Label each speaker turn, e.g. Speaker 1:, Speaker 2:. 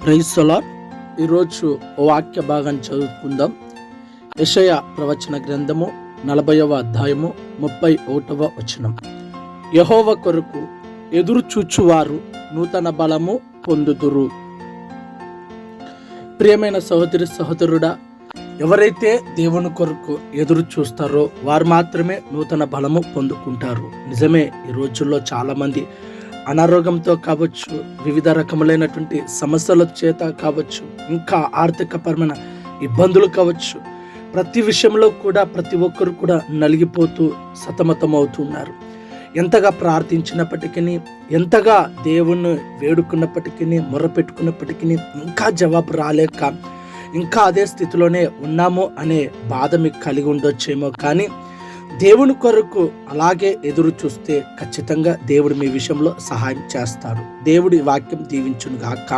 Speaker 1: Praise the lord. ఈరోజు వాక్య భాగం చదువుకుందాం. యెషయా ప్రవచన గ్రంథము 40వ అధ్యాయము 31వ వచనం. యెహోవా కొరకు ఎదురు చూచువారు నూతన బలము పొందుదురు. ప్రియమైన సహోదరి సహోదరుడా, ఎవరైతే దేవుని కొరకు ఎదురు చూస్తారో వారు మాత్రమే నూతన బలము పొందుకుంటారు. నిజమే, ఈ రోజుల్లో చాలామంది అనారోగ్యంతో కావచ్చు, వివిధ రకములైనటువంటి సమస్యల చేత కావచ్చు, ఇంకా ఆర్థికపరమైన ఇబ్బందులు కావచ్చు, ప్రతి విషయంలో కూడా ప్రతి ఒక్కరు కూడా నలిగిపోతూ సతమతం అవుతున్నారు. ఎంతగా ప్రార్థించినప్పటికీ, ఎంతగా దేవుణ్ణి వేడుకున్నప్పటికీ, మొరపెట్టుకున్నప్పటికీ ఇంకా జవాబు రాలేక ఇంకా అదే స్థితిలోనే ఉన్నాము అనే బాధ మీకు కలిగి ఉండొచ్చేమో. కానీ దేవుని కొరకు అలాగే ఎదురు చూస్తే ఖచ్చితంగా దేవుడు మీ విషయంలో సహాయం చేస్తాడు. దేవుడి వాక్యం దీవించును గాక.